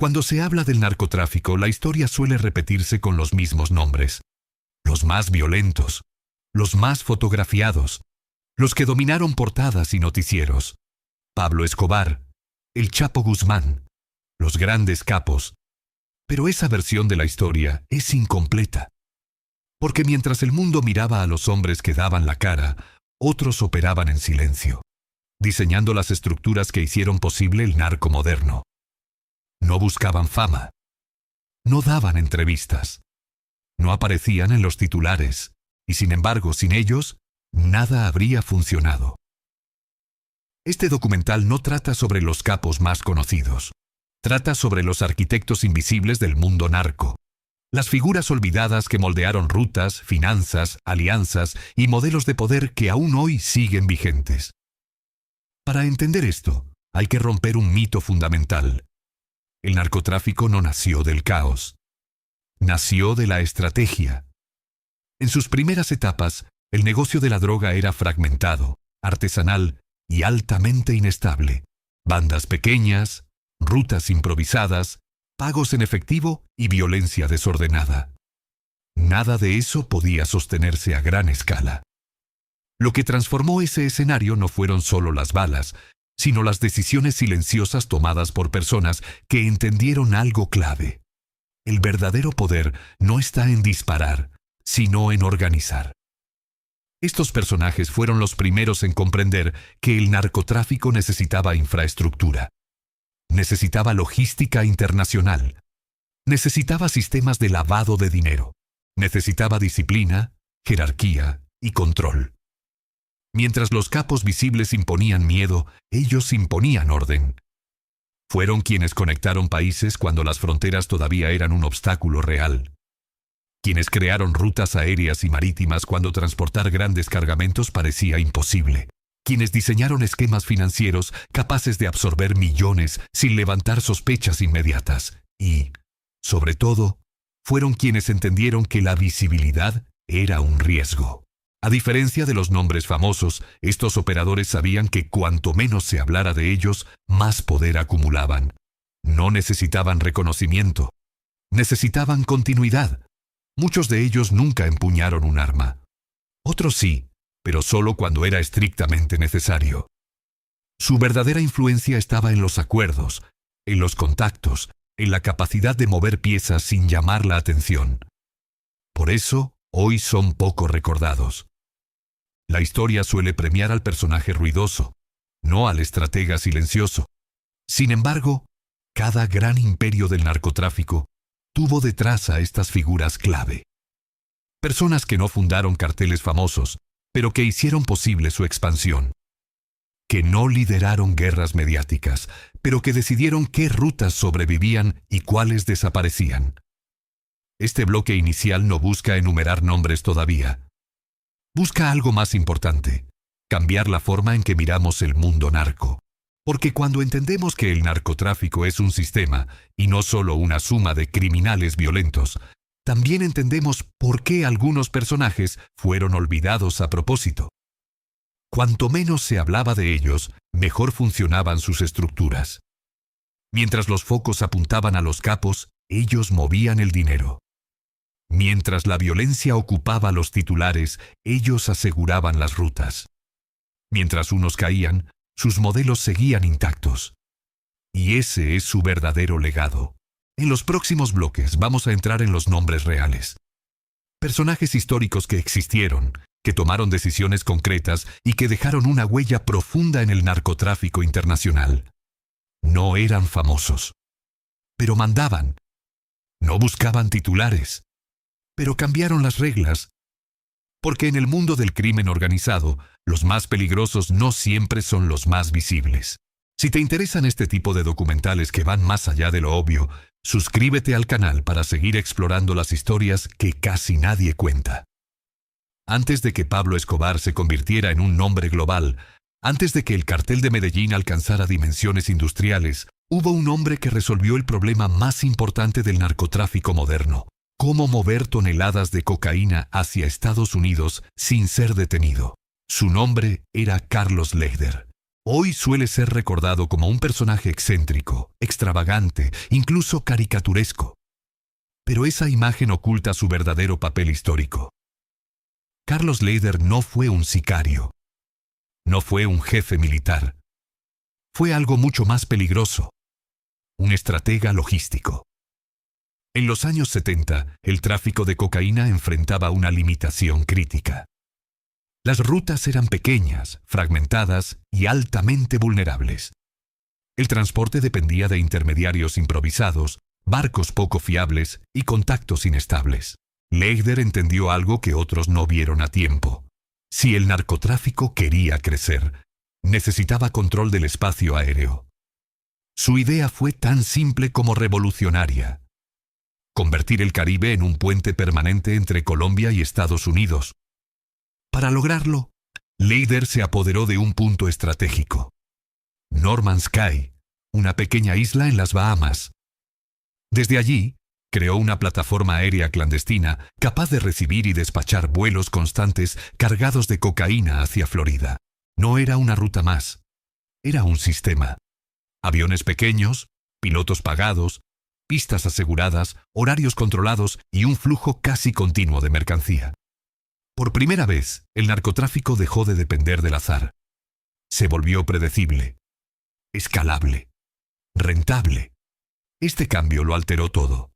Cuando se habla del narcotráfico, la historia suele repetirse con los mismos nombres. Los más violentos, los más fotografiados, los que dominaron portadas y noticieros. Pablo Escobar, el Chapo Guzmán, los grandes capos. Pero esa versión de la historia es incompleta. Porque mientras el mundo miraba a los hombres que daban la cara, otros operaban en silencio, diseñando las estructuras que hicieron posible el narco moderno. No buscaban fama. No daban entrevistas. No aparecían en los titulares. Y sin embargo, sin ellos, nada habría funcionado. Este documental no trata sobre los capos más conocidos. Trata sobre los arquitectos invisibles del mundo narco. Las figuras olvidadas que moldearon rutas, finanzas, alianzas y modelos de poder que aún hoy siguen vigentes. Para entender esto, hay que romper un mito fundamental. El narcotráfico no nació del caos. Nació de la estrategia. En sus primeras etapas, el negocio de la droga era fragmentado, artesanal y altamente inestable. Bandas pequeñas, rutas improvisadas, pagos en efectivo y violencia desordenada. Nada de eso podía sostenerse a gran escala. Lo que transformó ese escenario no fueron solo las balas, sino las decisiones silenciosas tomadas por personas que entendieron algo clave. El verdadero poder no está en disparar, sino en organizar. Estos personajes fueron los primeros en comprender que el narcotráfico necesitaba infraestructura. Necesitaba logística internacional. Necesitaba sistemas de lavado de dinero. Necesitaba disciplina, jerarquía y control. Mientras los capos visibles imponían miedo, ellos imponían orden. Fueron quienes conectaron países cuando las fronteras todavía eran un obstáculo real. Quienes crearon rutas aéreas y marítimas cuando transportar grandes cargamentos parecía imposible. Quienes diseñaron esquemas financieros capaces de absorber millones sin levantar sospechas inmediatas. Y, sobre todo, fueron quienes entendieron que la visibilidad era un riesgo. A diferencia de los nombres famosos, estos operadores sabían que cuanto menos se hablara de ellos, más poder acumulaban. No necesitaban reconocimiento. Necesitaban continuidad. Muchos de ellos nunca empuñaron un arma. Otros sí, pero solo cuando era estrictamente necesario. Su verdadera influencia estaba en los acuerdos, en los contactos, en la capacidad de mover piezas sin llamar la atención. Por eso, hoy son poco recordados. La historia suele premiar al personaje ruidoso, no al estratega silencioso. Sin embargo, cada gran imperio del narcotráfico tuvo detrás a estas figuras clave. Personas que no fundaron carteles famosos, pero que hicieron posible su expansión. Que no lideraron guerras mediáticas, pero que decidieron qué rutas sobrevivían y cuáles desaparecían. Este bloque inicial no busca enumerar nombres todavía. Busca algo más importante: cambiar la forma en que miramos el mundo narco. Porque cuando entendemos que el narcotráfico es un sistema y no solo una suma de criminales violentos, también entendemos por qué algunos personajes fueron olvidados a propósito. Cuanto menos se hablaba de ellos, mejor funcionaban sus estructuras. Mientras los focos apuntaban a los capos, ellos movían el dinero. Mientras la violencia ocupaba los titulares, ellos aseguraban las rutas. Mientras unos caían, sus modelos seguían intactos. Y ese es su verdadero legado. En los próximos bloques vamos a entrar en los nombres reales. Personajes históricos que existieron, que tomaron decisiones concretas y que dejaron una huella profunda en el narcotráfico internacional. No eran famosos, pero mandaban. No buscaban titulares, pero cambiaron las reglas. Porque en el mundo del crimen organizado, los más peligrosos no siempre son los más visibles. Si te interesan este tipo de documentales que van más allá de lo obvio, suscríbete al canal para seguir explorando las historias que casi nadie cuenta. Antes de que Pablo Escobar se convirtiera en un nombre global, antes de que el cartel de Medellín alcanzara dimensiones industriales, hubo un hombre que resolvió el problema más importante del narcotráfico moderno: cómo mover toneladas de cocaína hacia Estados Unidos sin ser detenido. Su nombre era Carlos Lehder, Hoy suele ser recordado como un personaje excéntrico, extravagante, incluso caricaturesco. Pero esa imagen oculta su verdadero papel histórico. Carlos Leyder no fue un sicario. No fue un jefe militar. Fue algo mucho más peligroso. Un estratega logístico. En los años 70, el tráfico de cocaína enfrentaba una limitación crítica. Las rutas eran pequeñas, fragmentadas y altamente vulnerables. El transporte dependía de intermediarios improvisados, barcos poco fiables y contactos inestables. Leyder entendió algo que otros no vieron a tiempo. Si el narcotráfico quería crecer, necesitaba control del espacio aéreo. Su idea fue tan simple como revolucionaria. Convertir el Caribe en un puente permanente entre Colombia y Estados Unidos. Para lograrlo, Leyder se apoderó de un punto estratégico. Norman's Cay, una pequeña isla en las Bahamas. Desde allí, creó una plataforma aérea clandestina capaz de recibir y despachar vuelos constantes cargados de cocaína hacia Florida. No era una ruta más, era un sistema. Aviones pequeños, pilotos pagados, pistas aseguradas, horarios controlados y un flujo casi continuo de mercancía. Por primera vez, el narcotráfico dejó de depender del azar. Se volvió predecible, escalable, rentable. Este cambio lo alteró todo.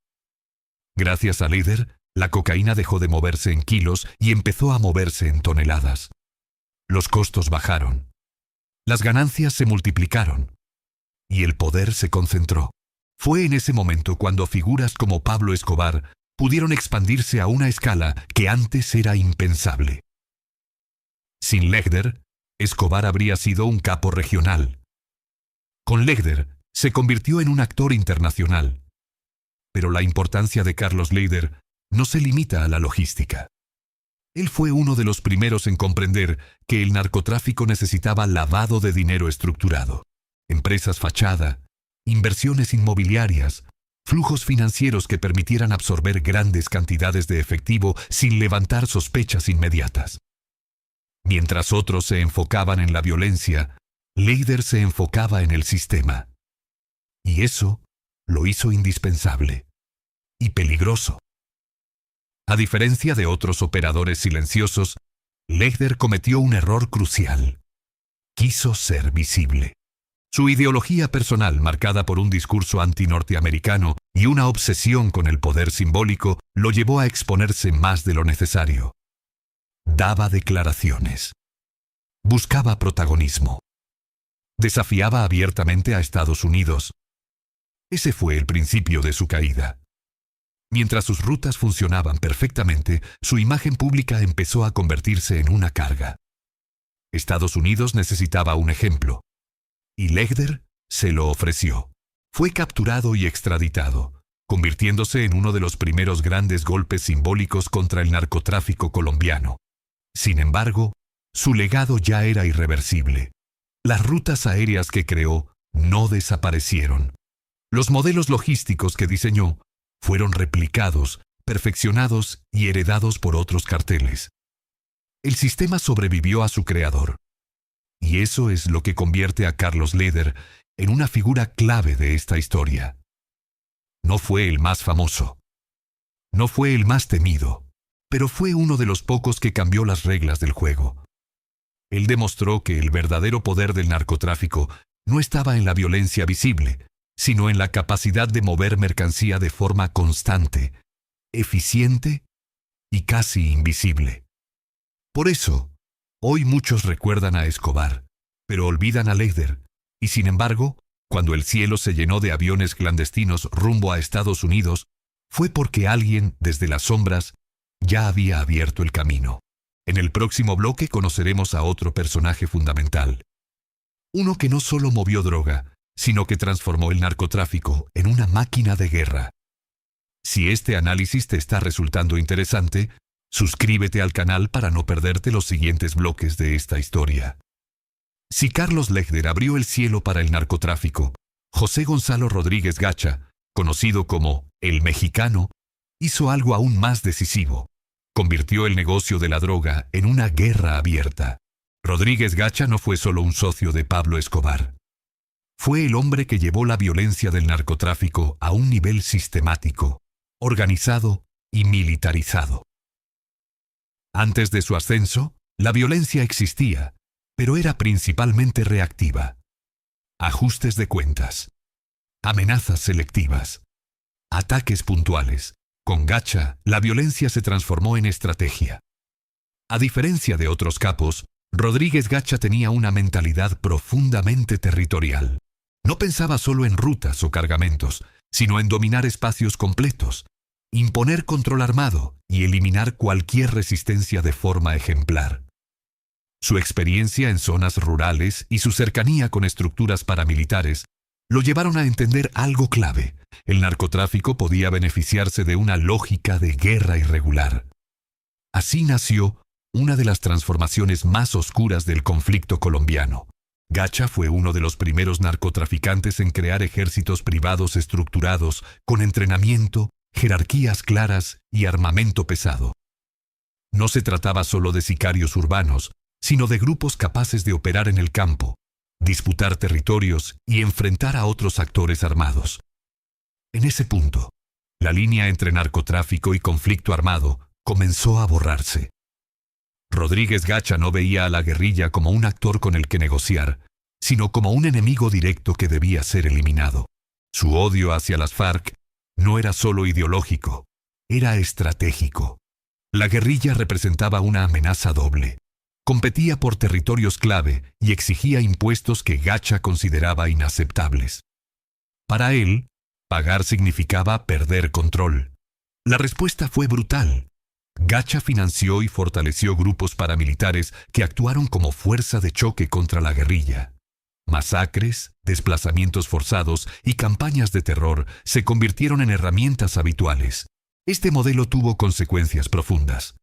Gracias a Leyder, la cocaína dejó de moverse en kilos y empezó a moverse en toneladas. Los costos bajaron. Las ganancias se multiplicaron. Y el poder se concentró. Fue en ese momento cuando figuras como Pablo Escobar pudieron expandirse a una escala que antes era impensable. Sin Leyder, Escobar habría sido un capo regional. Con Leyder, se convirtió en un actor internacional. Pero la importancia de Carlos Leyder no se limita a la logística. Él fue uno de los primeros en comprender que el narcotráfico necesitaba lavado de dinero estructurado, empresas fachada, inversiones inmobiliarias, flujos financieros que permitieran absorber grandes cantidades de efectivo sin levantar sospechas inmediatas. Mientras otros se enfocaban en la violencia, Leyder se enfocaba en el sistema. Y eso lo hizo indispensable y peligroso. A diferencia de otros operadores silenciosos, Leyder cometió un error crucial. Quiso ser visible. Su ideología personal, marcada por un discurso antinorteamericano y una obsesión con el poder simbólico, lo llevó a exponerse más de lo necesario. Daba declaraciones. Buscaba protagonismo. Desafiaba abiertamente a Estados Unidos. Ese fue el principio de su caída. Mientras sus rutas funcionaban perfectamente, su imagen pública empezó a convertirse en una carga. Estados Unidos necesitaba un ejemplo. Y Leyder se lo ofreció. Fue capturado y extraditado, convirtiéndose en uno de los primeros grandes golpes simbólicos contra el narcotráfico colombiano. Sin embargo, su legado ya era irreversible. Las rutas aéreas que creó no desaparecieron. Los modelos logísticos que diseñó fueron replicados, perfeccionados y heredados por otros carteles. El sistema sobrevivió a su creador. Y eso es lo que convierte a Carlos Leyder en una figura clave de esta historia. No fue el más famoso. No fue el más temido, pero fue uno de los pocos que cambió las reglas del juego. Él demostró que el verdadero poder del narcotráfico no estaba en la violencia visible, sino en la capacidad de mover mercancía de forma constante, eficiente y casi invisible. Por eso, hoy muchos recuerdan a Escobar, pero olvidan a Leyder, y sin embargo, cuando el cielo se llenó de aviones clandestinos rumbo a Estados Unidos, fue porque alguien, desde las sombras, ya había abierto el camino. En el próximo bloque conoceremos a otro personaje fundamental. Uno que no solo movió droga, sino que transformó el narcotráfico en una máquina de guerra. Si este análisis te está resultando interesante, suscríbete al canal para no perderte los siguientes bloques de esta historia. Si Carlos Leyder abrió el cielo para el narcotráfico, José Gonzalo Rodríguez Gacha, conocido como El Mexicano, hizo algo aún más decisivo. Convirtió el negocio de la droga en una guerra abierta. Rodríguez Gacha no fue solo un socio de Pablo Escobar. Fue el hombre que llevó la violencia del narcotráfico a un nivel sistemático, organizado y militarizado. Antes de su ascenso, la violencia existía, pero era principalmente reactiva. Ajustes de cuentas, amenazas selectivas, ataques puntuales. Con Gacha, la violencia se transformó en estrategia. A diferencia de otros capos, Rodríguez Gacha tenía una mentalidad profundamente territorial. No pensaba solo en rutas o cargamentos, sino en dominar espacios completos, imponer control armado y eliminar cualquier resistencia de forma ejemplar. Su experiencia en zonas rurales y su cercanía con estructuras paramilitares lo llevaron a entender algo clave: el narcotráfico podía beneficiarse de una lógica de guerra irregular. Así nació una de las transformaciones más oscuras del conflicto colombiano. Gacha fue uno de los primeros narcotraficantes en crear ejércitos privados estructurados, con entrenamiento, jerarquías claras y armamento pesado. No se trataba solo de sicarios urbanos, sino de grupos capaces de operar en el campo, disputar territorios y enfrentar a otros actores armados. En ese punto, la línea entre narcotráfico y conflicto armado comenzó a borrarse. Rodríguez Gacha no veía a la guerrilla como un actor con el que negociar, sino como un enemigo directo que debía ser eliminado. Su odio hacia las FARC no era solo ideológico, era estratégico. La guerrilla representaba una amenaza doble. Competía por territorios clave y exigía impuestos que Gacha consideraba inaceptables. Para él, pagar significaba perder control. La respuesta fue brutal. Gacha financió y fortaleció grupos paramilitares que actuaron como fuerza de choque contra la guerrilla. Masacres, desplazamientos forzados y campañas de terror se convirtieron en herramientas habituales. Este modelo tuvo consecuencias profundas.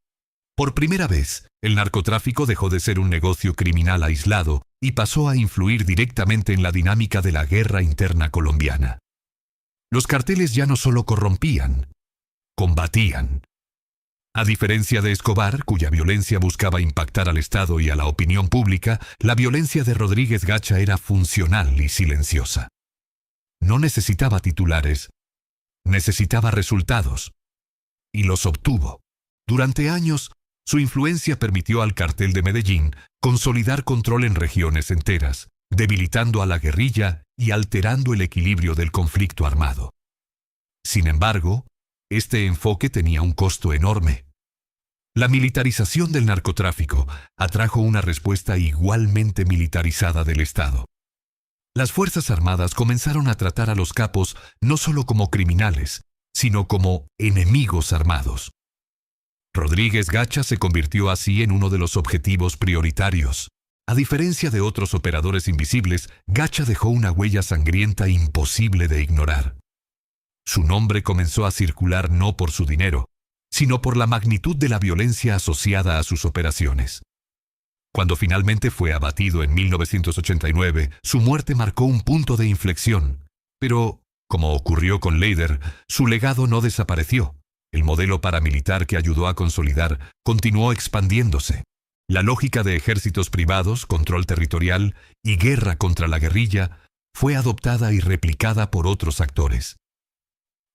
Por primera vez, el narcotráfico dejó de ser un negocio criminal aislado y pasó a influir directamente en la dinámica de la guerra interna colombiana. Los carteles ya no solo corrompían, combatían. A diferencia de Escobar, cuya violencia buscaba impactar al Estado y a la opinión pública, la violencia de Rodríguez Gacha era funcional y silenciosa. No necesitaba titulares, necesitaba resultados. Y los obtuvo. Durante años, su influencia permitió al cartel de Medellín consolidar control en regiones enteras, debilitando a la guerrilla y alterando el equilibrio del conflicto armado. Sin embargo, este enfoque tenía un costo enorme. La militarización del narcotráfico atrajo una respuesta igualmente militarizada del Estado. Las Fuerzas Armadas comenzaron a tratar a los capos no solo como criminales, sino como enemigos armados. Rodríguez Gacha se convirtió así en uno de los objetivos prioritarios. A diferencia de otros operadores invisibles, Gacha dejó una huella sangrienta imposible de ignorar. Su nombre comenzó a circular no por su dinero, sino por la magnitud de la violencia asociada a sus operaciones. Cuando finalmente fue abatido en 1989, su muerte marcó un punto de inflexión. Pero, como ocurrió con Leider, su legado no desapareció. El modelo paramilitar que ayudó a consolidar continuó expandiéndose. La lógica de ejércitos privados, control territorial y guerra contra la guerrilla fue adoptada y replicada por otros actores.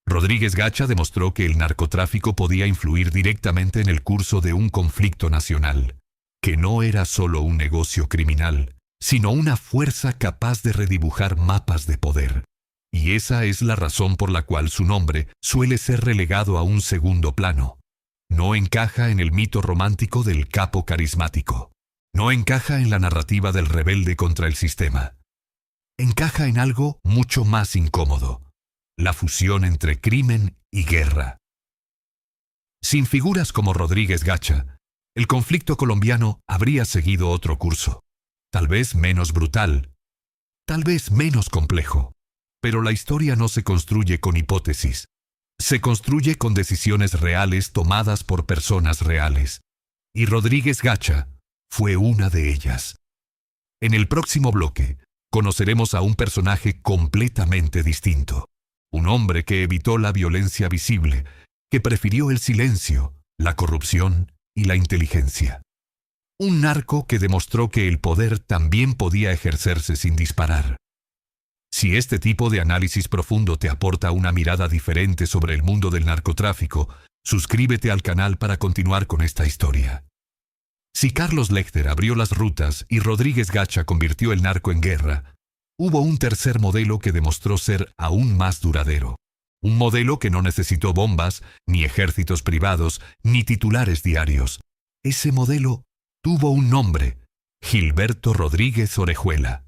Rodríguez Gacha demostró que el narcotráfico podía influir directamente en el curso de un conflicto nacional, que no era solo un negocio criminal, sino una fuerza capaz de redibujar mapas de poder. Y esa es la razón por la cual su nombre suele ser relegado a un segundo plano. No encaja en el mito romántico del capo carismático. No encaja en la narrativa del rebelde contra el sistema. Encaja en algo mucho más incómodo: la fusión entre crimen y guerra. Sin figuras como Rodríguez Gacha, el conflicto colombiano habría seguido otro curso. Tal vez menos brutal, tal vez menos complejo. Pero la historia no se construye con hipótesis. Se construye con decisiones reales tomadas por personas reales. Y Rodríguez Gacha fue una de ellas. En el próximo bloque, conoceremos a un personaje completamente distinto. Un hombre que evitó la violencia visible, que prefirió el silencio, la corrupción y la inteligencia. Un narco que demostró que el poder también podía ejercerse sin disparar. Si este tipo de análisis profundo te aporta una mirada diferente sobre el mundo del narcotráfico, suscríbete al canal para continuar con esta historia. Si Carlos Lechter abrió las rutas y Rodríguez Gacha convirtió el narco en guerra, hubo un tercer modelo que demostró ser aún más duradero. Un modelo que no necesitó bombas, ni ejércitos privados, ni titulares diarios. Ese modelo tuvo un nombre: Gilberto Rodríguez Orejuela.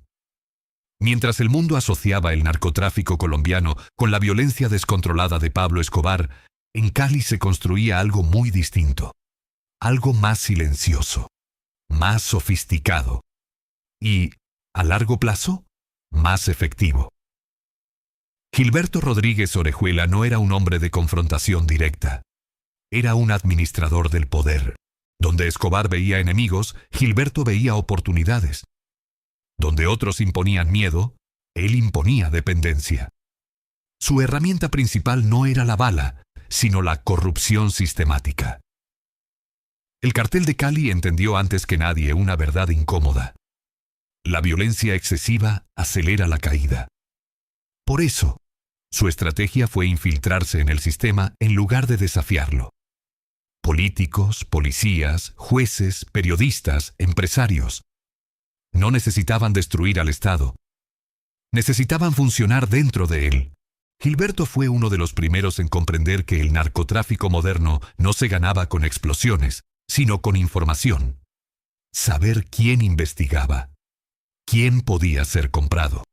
Mientras el mundo asociaba el narcotráfico colombiano con la violencia descontrolada de Pablo Escobar, en Cali se construía algo muy distinto. Algo más silencioso, más sofisticado y, a largo plazo, más efectivo. Gilberto Rodríguez Orejuela no era un hombre de confrontación directa. Era un administrador del poder. Donde Escobar veía enemigos, Gilberto veía oportunidades. Donde otros imponían miedo, él imponía dependencia. Su herramienta principal no era la bala, sino la corrupción sistemática. El cartel de Cali entendió antes que nadie una verdad incómoda. La violencia excesiva acelera la caída. Por eso, su estrategia fue infiltrarse en el sistema en lugar de desafiarlo. Políticos, policías, jueces, periodistas, empresarios. No necesitaban destruir al Estado. Necesitaban funcionar dentro de él. Gilberto fue uno de los primeros en comprender que el narcotráfico moderno no se ganaba con explosiones, sino con información. Saber quién investigaba, quién podía ser comprado,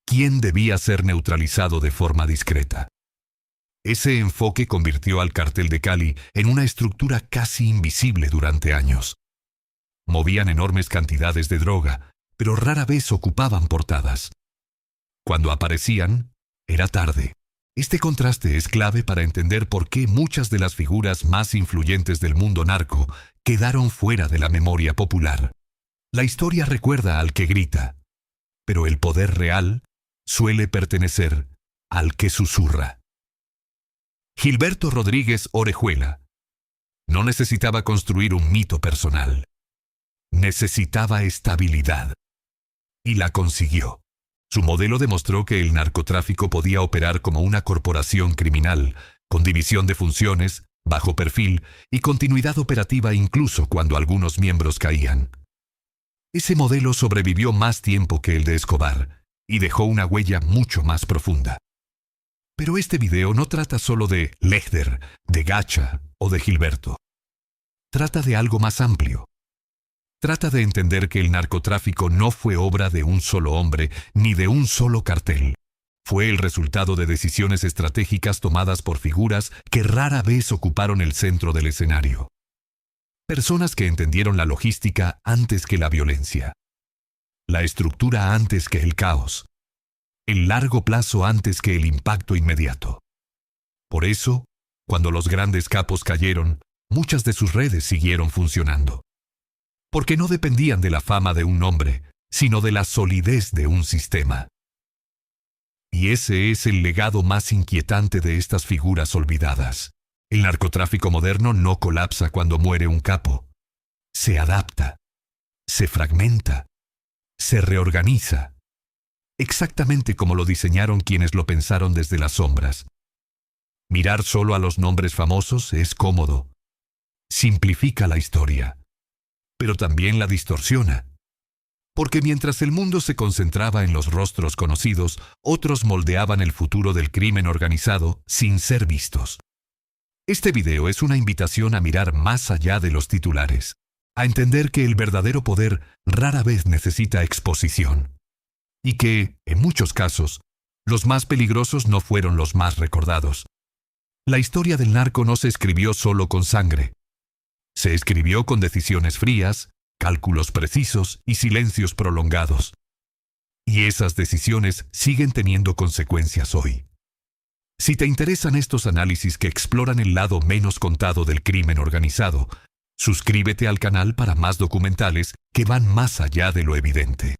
quién debía ser neutralizado de forma discreta. Ese enfoque convirtió al cartel de Cali en una estructura casi invisible durante años. Movían enormes cantidades de droga, pero rara vez ocupaban portadas. Cuando aparecían, era tarde. Este contraste es clave para entender por qué muchas de las figuras más influyentes del mundo narco quedaron fuera de la memoria popular. La historia recuerda al que grita, pero el poder real suele pertenecer al que susurra. Gilberto Rodríguez Orejuela no necesitaba construir un mito personal. Necesitaba estabilidad. Y la consiguió. Su modelo demostró que el narcotráfico podía operar como una corporación criminal, con división de funciones, bajo perfil y continuidad operativa incluso cuando algunos miembros caían. Ese modelo sobrevivió más tiempo que el de Escobar y dejó una huella mucho más profunda. Pero este video no trata solo de Lechter, de Gacha o de Gilberto. Trata de algo más amplio. Trata de entender que el narcotráfico no fue obra de un solo hombre ni de un solo cartel. Fue el resultado de decisiones estratégicas tomadas por figuras que rara vez ocuparon el centro del escenario. Personas que entendieron la logística antes que la violencia, la estructura antes que el caos, el largo plazo antes que el impacto inmediato. Por eso, cuando los grandes capos cayeron, muchas de sus redes siguieron funcionando. Porque no dependían de la fama de un hombre, sino de la solidez de un sistema. Y ese es el legado más inquietante de estas figuras olvidadas. El narcotráfico moderno no colapsa cuando muere un capo. Se adapta, se fragmenta, se reorganiza. Exactamente como lo diseñaron quienes lo pensaron desde las sombras. Mirar solo a los nombres famosos es cómodo. Simplifica la historia. Pero también la distorsiona. Porque mientras el mundo se concentraba en los rostros conocidos, otros moldeaban el futuro del crimen organizado sin ser vistos. Este video es una invitación a mirar más allá de los titulares, a entender que el verdadero poder rara vez necesita exposición. Y que, en muchos casos, los más peligrosos no fueron los más recordados. La historia del narco no se escribió solo con sangre. Se escribió con decisiones frías, cálculos precisos y silencios prolongados. Y esas decisiones siguen teniendo consecuencias hoy. Si te interesan estos análisis que exploran el lado menos contado del crimen organizado, suscríbete al canal para más documentales que van más allá de lo evidente.